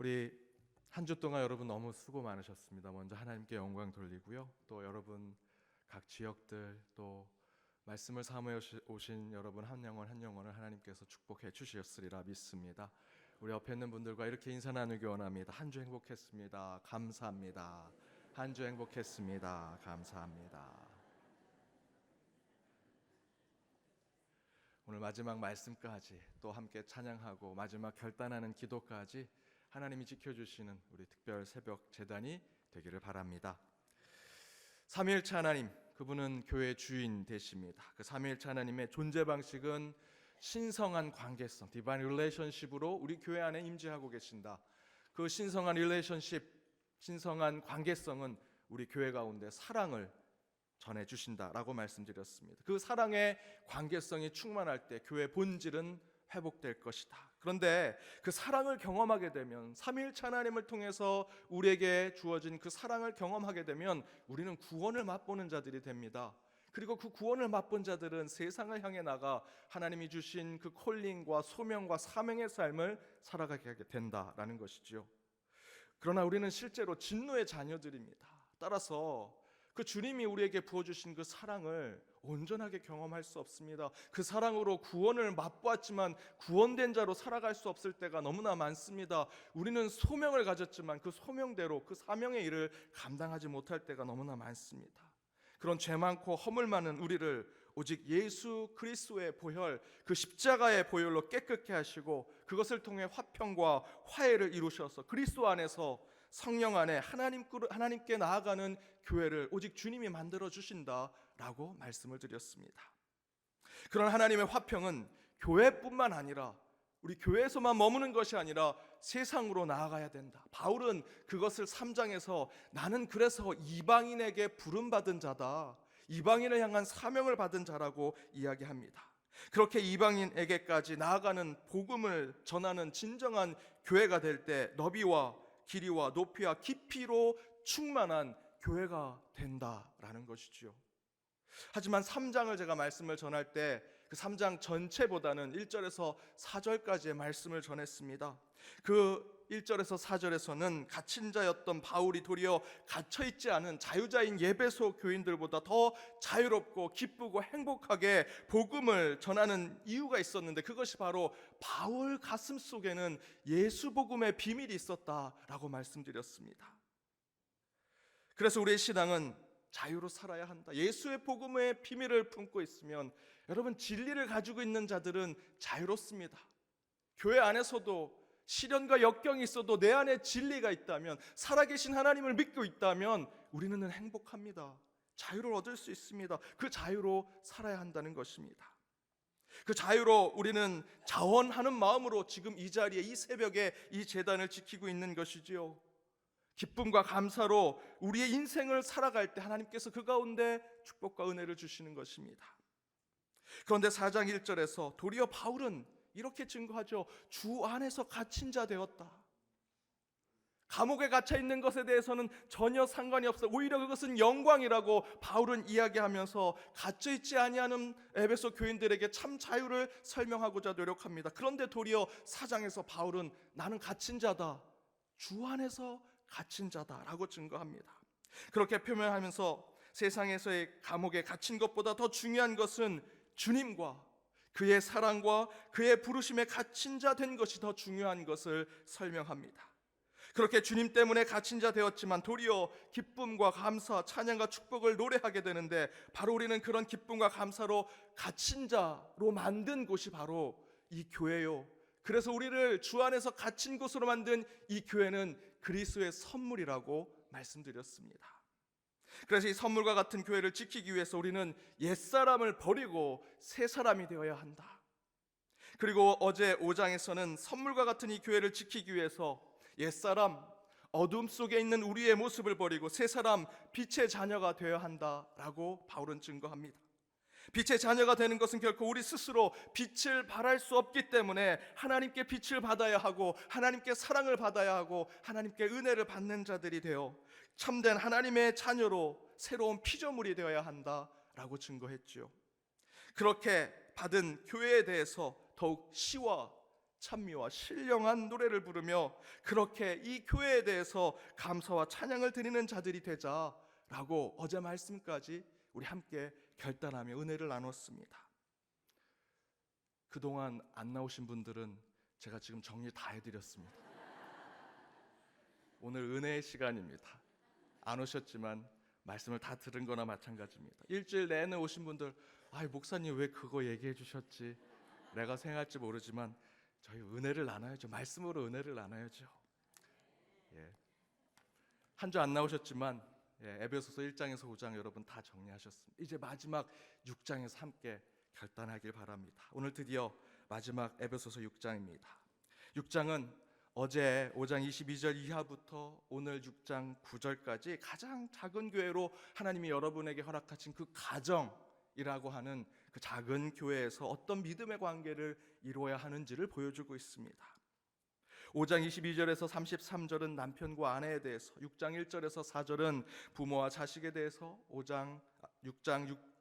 우리 한 주 동안 여러분 너무 수고 많으셨습니다. 먼저 하나님께 영광 돌리고요. 또 여러분 각 지역들 또 말씀을 사모해 오신 여러분 한 영혼 한 영혼을 하나님께서 축복해 주셨으리라 믿습니다. 우리 옆에 있는 분들과 이렇게 인사 나누기 원합니다. 한 주 행복했습니다. 감사합니다. 한 주 행복했습니다. 감사합니다. 오늘 마지막 말씀까지 또 함께 찬양하고 마지막 결단하는 기도까지 하나님이 지켜주시는 우리 특별 새벽 제단이 되기를 바랍니다. 삼위일체 하나님, 그분은 교회의 주인 되십니다. 그 삼위일체 하나님의 존재 방식은 신성한 관계성, 디바인 릴레이션십으로 우리 교회 안에 임재하고 계신다. 그 신성한 릴레이션십, 신성한 관계성은 우리 교회 가운데 사랑을 전해주신다라고 말씀드렸습니다. 그 사랑의 관계성이 충만할 때 교회 본질은 회복될 것이다. 그런데 그 사랑을 경험하게 되면, 삼위일체 하나님을 통해서 우리에게 주어진 그 사랑을 경험하게 되면 우리는 구원을 맛보는 자들이 됩니다. 그리고 그 구원을 맛본 자들은 세상을 향해 나가 하나님이 주신 그 콜링과 소명과 사명의 삶을 살아가게 된다라는 것이지요. 그러나 우리는 실제로 진노의 자녀들입니다. 따라서 그 주님이 우리에게 부어주신 그 사랑을 온전하게 경험할 수 없습니다. 그 사랑으로 구원을 맛보았지만 구원된 자로 살아갈 수 없을 때가 너무나 많습니다. 우리는 소명을 가졌지만 그 소명대로 그 사명의 일을 감당하지 못할 때가 너무나 많습니다. 그런 죄 많고 허물 많은 우리를 오직 예수 그리스도의 보혈, 그 십자가의 보혈로 깨끗게 하시고 그것을 통해 화평과 화해를 이루셔서 그리스도 안에서 성령 안에 하나님께 나아가는 교회를 오직 주님이 만들어 주신다라고 말씀을 드렸습니다. 그런 하나님의 화평은 교회뿐만 아니라 우리 교회에서만 머무는 것이 아니라 세상으로 나아가야 된다. 바울은 그것을 3장에서 나는 그래서 이방인에게 부름받은 자다, 이방인을 향한 사명을 받은 자라고 이야기합니다. 그렇게 이방인에게까지 나아가는 복음을 전하는 진정한 교회가 될 때 너비와 길이와 높이와 깊이로 충만한 교회가 된다라는 것이지요. 하지만 3장을 제가 말씀을 전할 때 그 3장 전체보다는 1절에서 4절까지의 말씀을 전했습니다. 그 1절에서 4절에서는 갇힌 자였던 바울이 도리어 갇혀있지 않은 자유자인 예배소 교인들보다 더 자유롭고 기쁘고 행복하게 복음을 전하는 이유가 있었는데, 그것이 바로 바울 가슴 속에는 예수 복음의 비밀이 있었다라고 말씀드렸습니다. 그래서 우리의 신앙은 자유로 살아야 한다. 예수의 복음의 비밀을 품고 있으면, 여러분, 진리를 가지고 있는 자들은 자유롭습니다. 교회 안에서도 시련과 역경이 있어도 내 안에 진리가 있다면, 살아계신 하나님을 믿고 있다면 우리는 행복합니다. 자유를 얻을 수 있습니다. 그 자유로 살아야 한다는 것입니다. 그 자유로 우리는 자원하는 마음으로 지금 이 자리에, 이 새벽에 이 제단을 지키고 있는 것이지요. 기쁨과 감사로 우리의 인생을 살아갈 때 하나님께서 그 가운데 축복과 은혜를 주시는 것입니다. 그런데 4장 1절에서 도리어 바울은 이렇게 증거하죠. 주 안에서 갇힌 자 되었다. 감옥에 갇혀 있는 것에 대해서는 전혀 상관이 없어. 오히려 그것은 영광이라고 바울은 이야기하면서 갇혀 있지 아니하는 에베소 교인들에게 참 자유를 설명하고자 노력합니다. 그런데 도리어 4장에서 바울은 나는 갇힌 자다, 주 안에서 갇힌 자다라고 증거합니다. 그렇게 표명하면서 세상에서의 감옥에 갇힌 것보다 더 중요한 것은 주님과 그의 사랑과 그의 부르심에 갇힌 자 된 것이 더 중요한 것을 설명합니다. 그렇게 주님 때문에 갇힌 자 되었지만 도리어 기쁨과 감사, 찬양과 축복을 노래하게 되는데, 바로 우리는 그런 기쁨과 감사로 갇힌 자로 만든 곳이 바로 이 교회요. 그래서 우리를 주 안에서 갇힌 곳으로 만든 이 교회는 그리스도의 선물이라고 말씀드렸습니다. 그래서 이 선물과 같은 교회를 지키기 위해서 우리는 옛사람을 버리고 새 사람이 되어야 한다. 그리고 어제 5장에서는 선물과 같은 이 교회를 지키기 위해서 옛사람, 어둠 속에 있는 우리의 모습을 버리고 새 사람, 빛의 자녀가 되어야 한다라고 바울은 증거합니다. 빛의 자녀가 되는 것은 결코 우리 스스로 빛을 발할 수 없기 때문에 하나님께 빛을 받아야 하고 하나님께 사랑을 받아야 하고 하나님께 은혜를 받는 자들이 되어 참된 하나님의 자녀로 새로운 피조물이 되어야 한다라고 증거했죠. 그렇게 받은 교회에 대해서 더욱 시와 찬미와 신령한 노래를 부르며 그렇게 이 교회에 대해서 감사와 찬양을 드리는 자들이 되자라고 어제 말씀까지 우리 함께 결단하며 은혜를 나눴습니다. 그동안 안 나오신 분들은 제가 지금 정리 다 해드렸습니다. 오늘 은혜의 시간입니다. 안 오셨지만 말씀을 다 들은 거나 마찬가지입니다. 일주일 내내 오신 분들, 목사님 왜 그거 얘기해 주셨지? 내가 생각할지 모르지만 저희 은혜를 나눠야죠. 말씀으로 은혜를 나눠야죠. 한 주 안 나오셨지만 에베소서 1장에서 5장 여러분 다 정리하셨습니다. 이제 마지막 6장에서 함께 결단하길 바랍니다. 오늘 드디어 마지막 에베소서 6장입니다. 6장은 어제 5장 22절 이하부터 오늘 6장 9절까지 가장 작은 교회로 하나님이 여러분에게 허락하신 그 가정이라고 하는 그 작은 교회에서 어떤 믿음의 관계를 이루어야 하는지를 보여주고 있습니다. 5장 22절에서 33절은 남편과 아내에 대해서, 6장 1절에서 4절은 부모와 자식에 대해서, 6장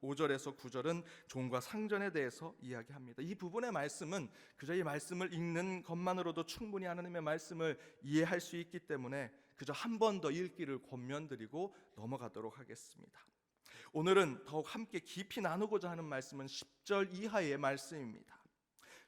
5절에서 9절은 종과 상전에 대해서 이야기합니다. 이 부분의 말씀은 그저 이 말씀을 읽는 것만으로도 충분히 하나님의 말씀을 이해할 수 있기 때문에 그저 한 번 더 읽기를 권면드리고 넘어가도록 하겠습니다. 오늘은 더욱 함께 깊이 나누고자 하는 말씀은 10절 이하의 말씀입니다.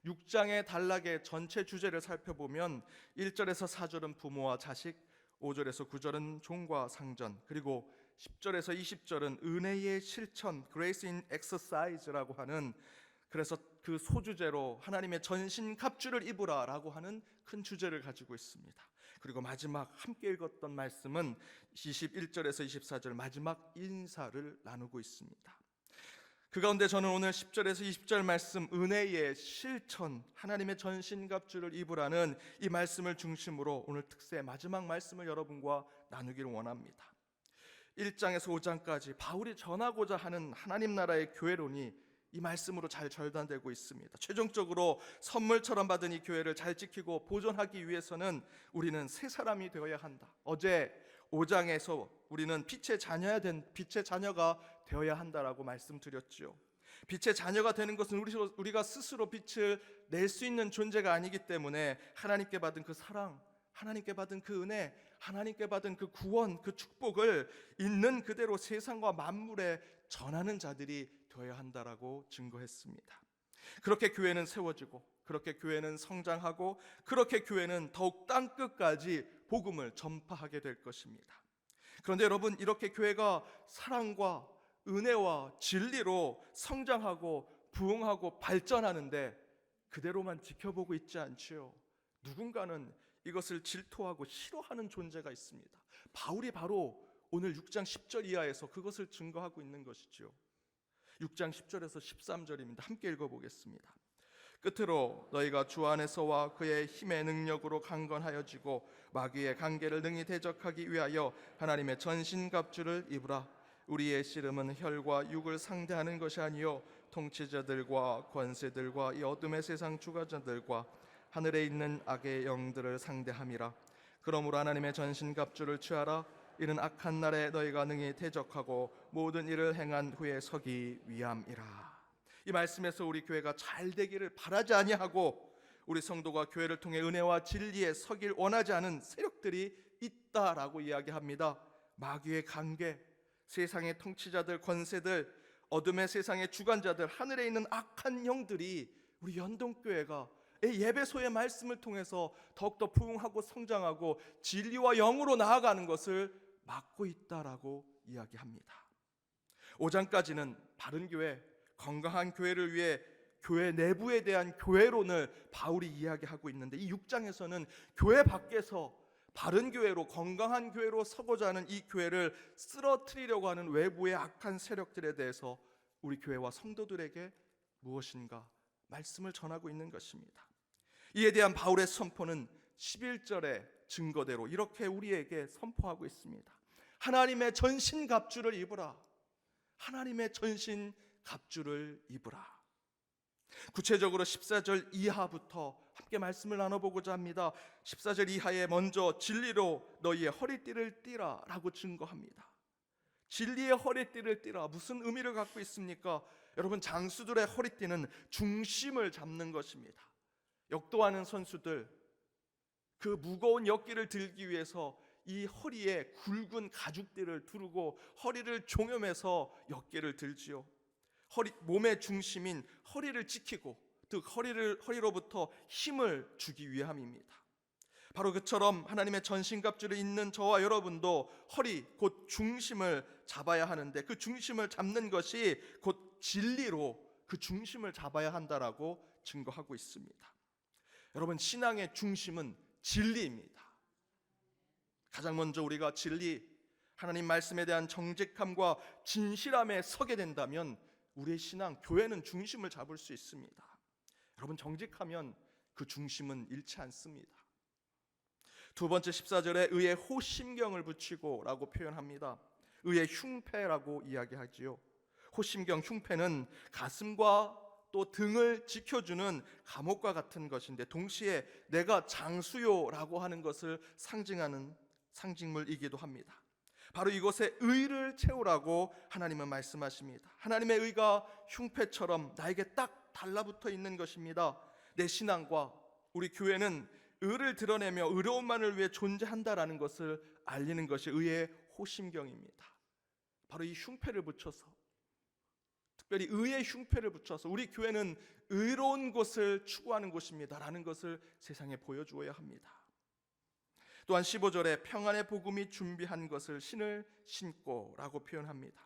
6장의 단락의 전체 주제를 살펴보면 1절에서 4절은 부모와 자식, 5절에서 9절은 종과 상전, 그리고 10절에서 20절은 은혜의 실천, Grace in Exercise라고 하는, 그래서 그 소주제로 하나님의 전신갑주를 입으라라고 하는 큰 주제를 가지고 있습니다. 그리고 마지막 함께 읽었던 말씀은 21절에서 24절 마지막 인사를 나누고 있습니다. 그 가운데 저는 오늘 10절에서 20절 말씀, 은혜의 실천, 하나님의 전신갑주를 입으라는 이 말씀을 중심으로 오늘 특세 마지막 말씀을 여러분과 나누기를 원합니다. 1장에서 5장까지 바울이 전하고자 하는 하나님 나라의 교회론이 이 말씀으로 잘 절단되고 있습니다. 최종적으로 선물처럼 받은 이 교회를 잘 지키고 보존하기 위해서는 우리는 새 사람이 되어야 한다. 어제 5장에서 우리는 빛의 자녀가 되어야 한다라고 말씀드렸죠. 빛의 자녀가 되는 것은 우리가 스스로 빛을 낼 수 있는 존재가 아니기 때문에 하나님께 받은 그 사랑, 하나님께 받은 그 은혜, 하나님께 받은 그 구원, 그 축복을 있는 그대로 세상과 만물에 전하는 자들이 되어야 한다라고 증거했습니다. 그렇게 교회는 세워지고, 그렇게 교회는 성장하고, 그렇게 교회는 더욱 땅끝까지 복음을 전파하게 될 것입니다. 그런데 여러분, 이렇게 교회가 사랑과 은혜와 진리로 성장하고 부흥하고 발전하는데 그대로만 지켜보고 있지 않지요. 누군가는 이것을 질투하고 싫어하는 존재가 있습니다. 바울이 바로 오늘 6장 10절 이하에서 그것을 증거하고 있는 것이죠. 6장 10절에서 13절입니다. 함께 읽어보겠습니다. 끝으로 너희가 주 안에서와 그의 힘의 능력으로 강건하여지고 마귀의 관계를 능히 대적하기 위하여 하나님의 전신갑주를 입으라. 우리의 씨름은 혈과 육을 상대하는 것이 아니요 통치자들과 권세들과 이 어둠의 세상 주관자들과 하늘에 있는 악의 영들을 상대함이라. 그러므로 하나님의 전신갑주를 취하라. 이는 악한 날에 너희가 능히 대적하고 모든 일을 행한 후에 서기 위함이라. 이 말씀에서 우리 교회가 잘 되기를 바라지 아니하고 우리 성도가 교회를 통해 은혜와 진리에 서길 원하지 않은 세력들이 있다라고 이야기합니다. 마귀의 관계, 세상의 통치자들, 권세들, 어둠의 세상의 주관자들, 하늘에 있는 악한 영들이 우리 연동교회가 예배소의 말씀을 통해서 더욱더 부흥하고 성장하고 진리와 영으로 나아가는 것을 막고 있다라고 이야기합니다. 5장까지는 바른 교회, 건강한 교회를 위해 교회 내부에 대한 교회론을 바울이 이야기하고 있는데, 이 6장에서는 교회 밖에서 바른 교회로, 건강한 교회로 서고자 하는 이 교회를 쓰러뜨리려고 하는 외부의 악한 세력들에 대해서 우리 교회와 성도들에게 무엇인가 말씀을 전하고 있는 것입니다. 이에 대한 바울의 선포는 11절의 증거대로 이렇게 우리에게 선포하고 있습니다. 하나님의 전신갑주를 입으라. 하나님의 전신갑주를 입으라. 구체적으로 14절 이하부터 함께 말씀을 나눠보고자 합니다. 14절 이하에 먼저 진리로 너희의 허리띠를 띠라 라고 증거합니다. 진리의 허리띠를 띠라, 무슨 의미를 갖고 있습니까? 여러분, 장수들의 허리띠는 중심을 잡는 것입니다. 역도하는 선수들, 그 무거운 역기를 들기 위해서 이 허리에 굵은 가죽들을 두르고 허리를 종여매서 역기를 들지요. 몸의 중심인 허리를 지키고, 즉 허리로부터 힘을 주기 위함입니다. 바로 그처럼 하나님의 전신갑주를 입는 저와 여러분도 허리, 곧 중심을 잡아야 하는데, 그 중심을 잡는 것이 곧 진리로 그 중심을 잡아야 한다라고 증거하고 있습니다. 여러분, 신앙의 중심은 진리입니다. 가장 먼저 우리가 진리, 하나님 말씀에 대한 정직함과 진실함에 서게 된다면 우리의 신앙, 교회는 중심을 잡을 수 있습니다. 여러분, 정직하면 그 중심은 잃지 않습니다. 두 번째 14절에 의의 호심경을 붙이고 라고 표현합니다. 의의 흉패라고 이야기하지요. 호심경, 흉패는 가슴과 또 등을 지켜주는 감옥과 같은 것인데, 동시에 내가 장수요라고 하는 것을 상징하는 상징물이기도 합니다. 바로 이곳에 의를 채우라고 하나님은 말씀하십니다. 하나님의 의가 흉패처럼 나에게 딱 달라붙어 있는 것입니다. 내 신앙과 우리 교회는 의를 드러내며 의로움만을 위해 존재한다라는 것을 알리는 것이 의의 호심경입니다. 바로 이 흉패를 붙여서, 특별히 의의 흉패를 붙여서 우리 교회는 의로운 곳을 추구하는 곳입니다 라는 것을 세상에 보여주어야 합니다. 또한 15절에 평안의 복음이 준비한 것을 신을 신고 라고 표현합니다.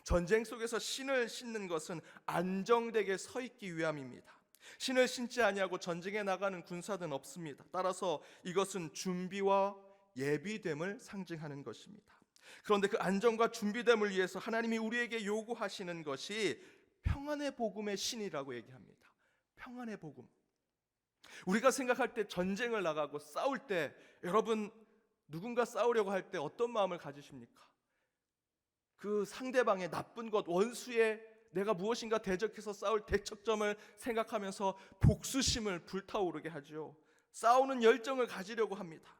전쟁 속에서 신을 신는 것은 안정되게 서 있기 위함입니다. 신을 신지 아니하고 전쟁에 나가는 군사들은 없습니다. 따라서 이것은 준비와 예비됨을 상징하는 것입니다. 그런데 그 안정과 준비됨을 위해서 하나님이 우리에게 요구하시는 것이 평안의 복음의 신이라고 얘기합니다. 평안의 복음. 우리가 생각할 때 전쟁을 나가고 싸울 때, 여러분 누군가 싸우려고 할 때 어떤 마음을 가지십니까? 그 상대방의 나쁜 것, 원수의 내가 무엇인가 대적해서 싸울 대척점을 생각하면서 복수심을 불타오르게 하죠. 싸우는 열정을 가지려고 합니다.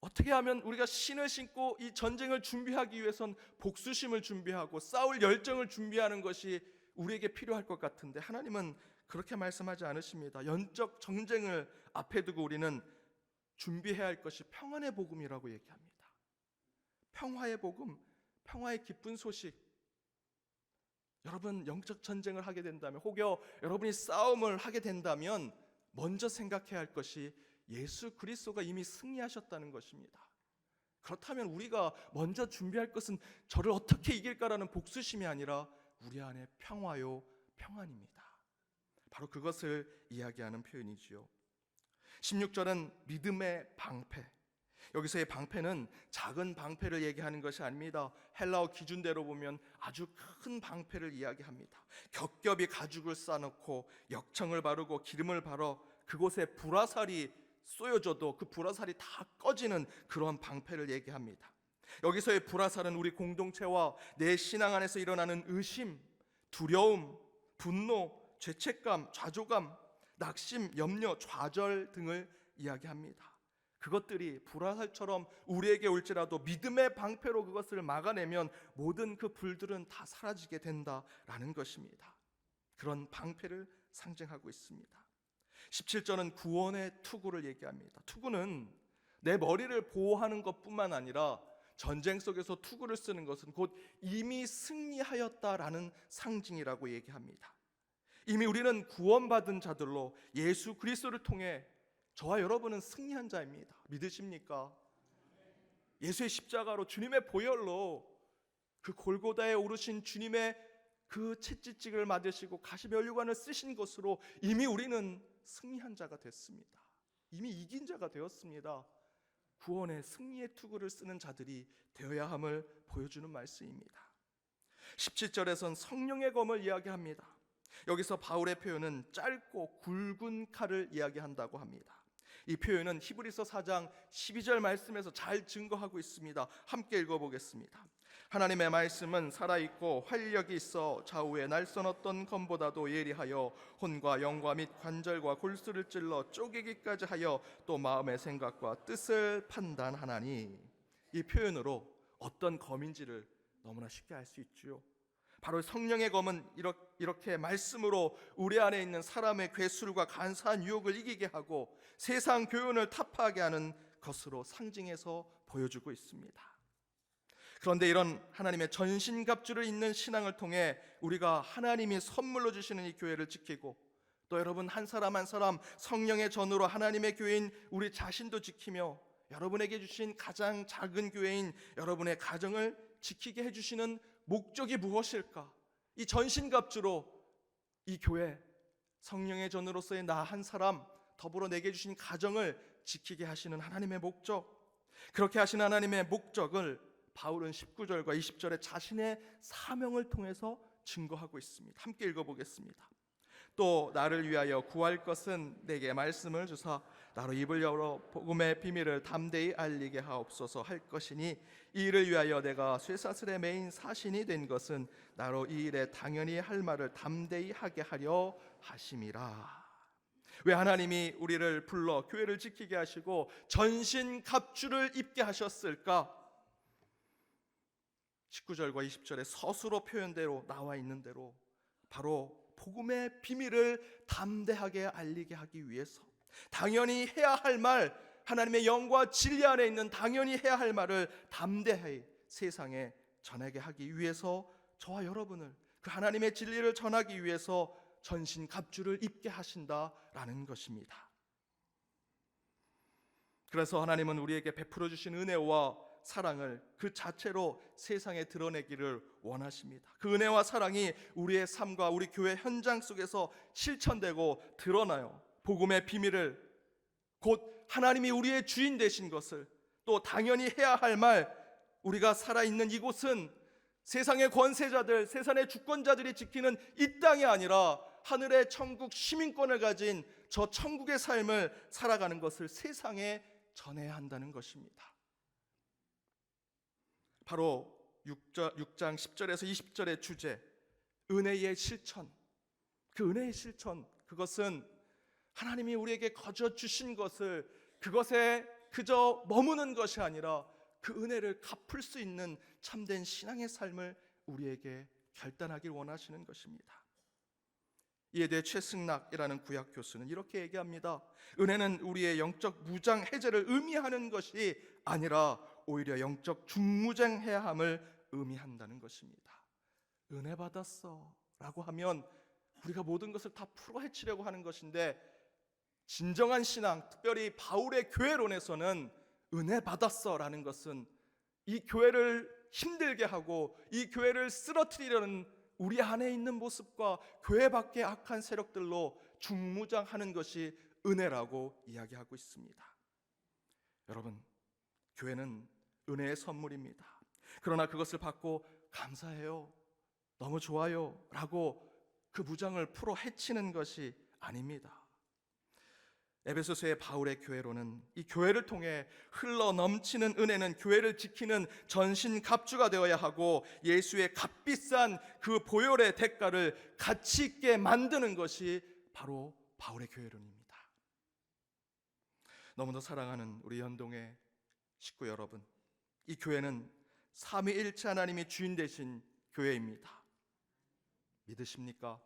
어떻게 하면 우리가 신을 신고 이 전쟁을 준비하기 위해선 복수심을 준비하고 싸울 열정을 준비하는 것이 우리에게 필요할 것 같은데, 하나님은 그렇게 말씀하지 않으십니다. 영적 전쟁을 앞에 두고 우리는 준비해야 할 것이 평안의 복음이라고 얘기합니다. 평화의 복음, 평화의 기쁜 소식. 여러분, 영적 전쟁을 하게 된다면, 혹여 여러분이 싸움을 하게 된다면 먼저 생각해야 할 것이 예수 그리스도가 이미 승리하셨다는 것입니다. 그렇다면 우리가 먼저 준비할 것은 저를 어떻게 이길까라는 복수심이 아니라 우리 안에 평화요, 평안입니다. 바로 그것을 이야기하는 표현이지요. 16절은 믿음의 방패. 여기서의 방패는 작은 방패를 얘기하는 것이 아닙니다. 헬라어 기준대로 보면 아주 큰 방패를 이야기합니다. 겹겹이 가죽을 쌓아놓고 역청을 바르고 기름을 바러 그곳에 불화살이 쏘여져도 그 불화살이 다 꺼지는 그런 방패를 얘기합니다. 여기서의 불화살은 우리 공동체와 내 신앙 안에서 일어나는 의심, 두려움, 분노, 죄책감, 좌조감, 낙심, 염려, 좌절 등을 이야기합니다. 그것들이 불화살처럼 우리에게 올지라도 믿음의 방패로 그것을 막아내면 모든 그 불들은 다 사라지게 된다라는 것입니다. 그런 방패를 상징하고 있습니다. 17절은 구원의 투구를 얘기합니다. 투구는 내 머리를 보호하는 것뿐만 아니라 전쟁 속에서 투구를 쓰는 것은 곧 이미 승리하였다라는 상징이라고 얘기합니다. 이미 우리는 구원받은 자들로 예수 그리스도를 통해 저와 여러분은 승리한 자입니다. 믿으십니까? 예수의 십자가로, 주님의 보혈로, 그 골고다에 오르신 주님의 그 채찍질을 맞으시고 가시면류관을 쓰신 것으로 이미 우리는 승리한 자가 됐습니다. 이미 이긴 자가 되었습니다. 구원의 승리의 투구를 쓰는 자들이 되어야 함을 보여주는 말씀입니다. 17절에선 성령의 검을 이야기합니다. 여기서 바울의 표현은 짧고 굵은 칼을 이야기한다고 합니다. 이 표현은 히브리서 4장 12절 말씀에서 잘 증거하고 있습니다. 함께 읽어보겠습니다. 하나님의 말씀은 살아있고 활력이 있어 좌우에 날선 어떤 검보다도 예리하여 혼과 영과 및 관절과 골수를 찔러 쪼개기까지 하여 또 마음의 생각과 뜻을 판단하나니. 이 표현으로 어떤 검인지를 너무나 쉽게 알 수 있죠. 바로 성령의 검은 이렇게 말씀으로 우리 안에 있는 사람의 괴술과 간사한 유혹을 이기게 하고 세상 교훈을 타파하게 하는 것으로 상징해서 보여주고 있습니다. 그런데 이런 하나님의 전신갑주를 잇는 신앙을 통해 우리가 하나님이 선물로 주시는 이 교회를 지키고, 또 여러분 한 사람 한 사람 성령의 전으로 하나님의 교회인 우리 자신도 지키며, 여러분에게 주신 가장 작은 교회인 여러분의 가정을 지키게 해주시는 목적이 무엇일까? 이 전신갑주로 이 교회, 성령의 전으로서의 나 한 사람, 더불어 내게 주신 가정을 지키게 하시는 하나님의 목적, 그렇게 하신 하나님의 목적을 바울은 19절과 20절에 자신의 사명을 통해서 증거하고 있습니다. 함께 읽어보겠습니다. 또 나를 위하여 구할 것은 내게 말씀을 주사 나로 입을 열어 복음의 비밀을 담대히 알리게 하옵소서 할 것이니, 이 일을 위하여 내가 쇠사슬에 매인 사신이 된 것은 나로 이 일에 당연히 할 말을 담대히 하게 하려 하심이라. 왜 하나님이 우리를 불러 교회를 지키게 하시고 전신갑주를 입게 하셨을까? 19절과 20절에 서술어 표현대로 나와 있는 대로 바로 복음의 비밀을 담대하게 알리게 하기 위해서, 당연히 해야 할 말, 하나님의 영과 진리 안에 있는 당연히 해야 할 말을 담대히 세상에 전하게 하기 위해서 저와 여러분을 그 하나님의 진리를 전하기 위해서 전신갑주를 입게 하신다라는 것입니다. 그래서 하나님은 우리에게 베풀어 주신 은혜와 사랑을 그 자체로 세상에 드러내기를 원하십니다. 그 은혜와 사랑이 우리의 삶과 우리 교회 현장 속에서 실천되고 드러나요. 복음의 비밀을, 곧 하나님이 우리의 주인 되신 것을, 또 당연히 해야 할 말, 우리가 살아있는 이곳은 세상의 권세자들, 세상의 주권자들이 지키는 이 땅이 아니라 하늘의 천국 시민권을 가진 저 천국의 삶을 살아가는 것을 세상에 전해야 한다는 것입니다. 바로 6장 10절에서 20절의 주제, 은혜의 실천. 그 은혜의 실천, 그것은 하나님이 우리에게 거저 주신 것을 그것에 그저 머무는 것이 아니라 그 은혜를 갚을 수 있는 참된 신앙의 삶을 우리에게 결단하길 원하시는 것입니다. 이에 대해 최승락이라는 구약 교수는 이렇게 얘기합니다. 은혜는 우리의 영적 무장 해제를 의미하는 것이 아니라 오히려 영적 중무장해야 함을 의미한다는 것입니다. 은혜 받았어 라고 하면 우리가 모든 것을 다 풀어헤치려고 하는 것인데, 진정한 신앙, 특별히 바울의 교회론에서는 은혜 받았어 라는 것은 이 교회를 힘들게 하고 이 교회를 쓰러뜨리려는 우리 안에 있는 모습과 교회 밖의 악한 세력들로 중무장하는 것이 은혜라고 이야기하고 있습니다. 여러분, 교회는 은혜의 선물입니다. 그러나 그것을 받고 감사해요, 너무 좋아요 라고 그 무장을 풀어 헤치는 것이 아닙니다. 에베소서의 바울의 교회로는 이 교회를 통해 흘러 넘치는 은혜는 교회를 지키는 전신갑주가 되어야 하고, 예수의 값비싼 그 보혈의 대가를 가치 있게 만드는 것이 바로 바울의 교회론입니다. 너무도 사랑하는 우리 연동의 식구 여러분, 이 교회는 삼위일체 하나님이 주인 되신 교회입니다. 믿으십니까?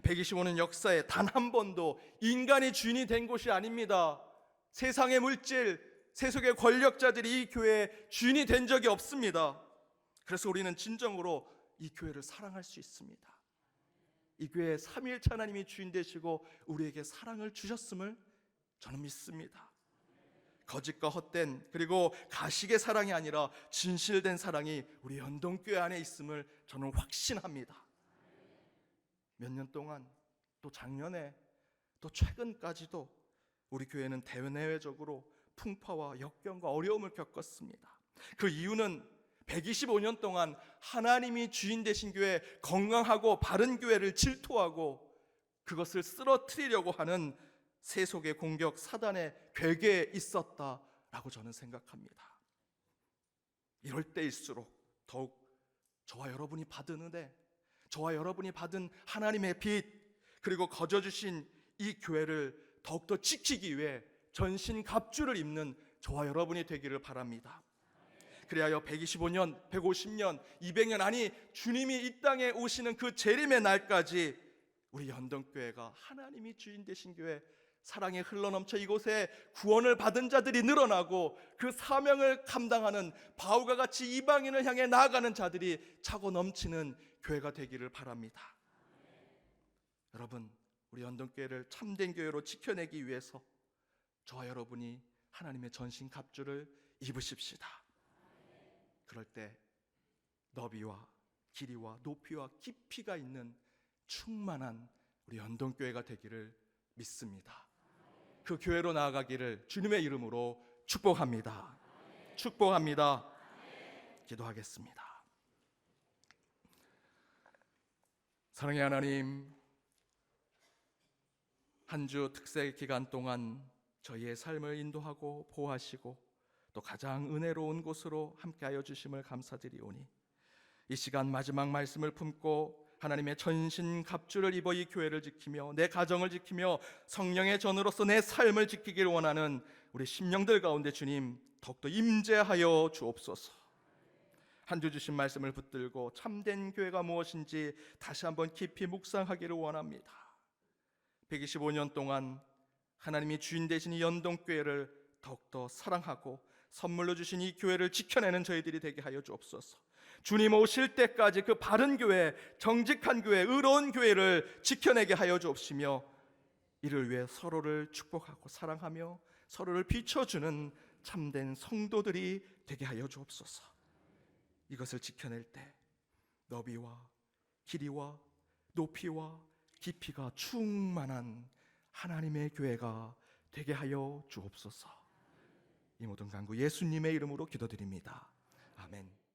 125년 역사에 단 한 번도 인간이 주인이 된 곳이 아닙니다. 세상의 물질, 세속의 권력자들이 이 교회의 주인이 된 적이 없습니다. 그래서 우리는 진정으로 이 교회를 사랑할 수 있습니다. 이 교회에 삼위일체 하나님이 주인 되시고 우리에게 사랑을 주셨음을 저는 믿습니다. 거짓과 헛된, 그리고 가식의 사랑이 아니라 진실된 사랑이 우리 연동교회 안에 있음을 저는 확신합니다. 몇 년 동안, 또 작년에, 또 최근까지도 우리 교회는 대내외적으로 풍파와 역경과 어려움을 겪었습니다. 그 이유는 125년 동안 하나님이 주인 되신 교회, 건강하고 바른 교회를 질투하고 그것을 쓰러뜨리려고 하는 세속의 공격, 사단의 괴계에 있었다라고 저는 생각합니다. 이럴 때일수록 더욱 저와 여러분이 받은 은혜, 저와 여러분이 받은 하나님의 빛, 그리고 거저주신 이 교회를 더욱더 지키기 위해 전신갑주를 입는 저와 여러분이 되기를 바랍니다. 그리하여 125년, 150년, 200년 아니 주님이 이 땅에 오시는 그 재림의 날까지 우리 연동교회가 하나님이 주인 되신 교회, 사랑에 흘러넘쳐 이곳에 구원을 받은 자들이 늘어나고 그 사명을 감당하는 바울과 같이 이방인을 향해 나아가는 자들이 차고 넘치는 교회가 되기를 바랍니다. 여러분, 우리 연동교회를 참된 교회로 지켜내기 위해서 저와 여러분이 하나님의 전신 갑주를 입으십시다. 그럴 때 너비와 길이와 높이와 깊이가 있는 충만한 우리 연동교회가 되기를 믿습니다. 그 교회로 나아가기를 주님의 이름으로 축복합니다. 축복합니다. 기도하겠습니다. 사랑의 하나님, 한 주 특세 기간 동안 저희의 삶을 인도하고 보호하시고 또 가장 은혜로운 곳으로 함께하여 주심을 감사드리오니 이 시간 마지막 말씀을 품고 하나님의 전신 갑주를 입어 이 교회를 지키며 내 가정을 지키며 성령의 전으로서 내 삶을 지키기를 원하는 우리 심령들 가운데 주님 더욱더 임재하여 주옵소서. 한 주 주신 말씀을 붙들고 참된 교회가 무엇인지 다시 한번 깊이 묵상하기를 원합니다. 125년 동안 하나님이 주인 되신 이 연동교회를 더욱더 사랑하고 선물로 주신 이 교회를 지켜내는 저희들이 되게 하여 주옵소서. 주님 오실 때까지 그 바른 교회, 정직한 교회, 의로운 교회를 지켜내게 하여 주옵시며 이를 위해 서로를 축복하고 사랑하며 서로를 비춰주는 참된 성도들이 되게 하여 주옵소서. 이것을 지켜낼 때 너비와 길이와 높이와 깊이가 충만한 하나님의 교회가 되게 하여 주옵소서. 이 모든 간구 예수님의 이름으로 기도드립니다. 아멘.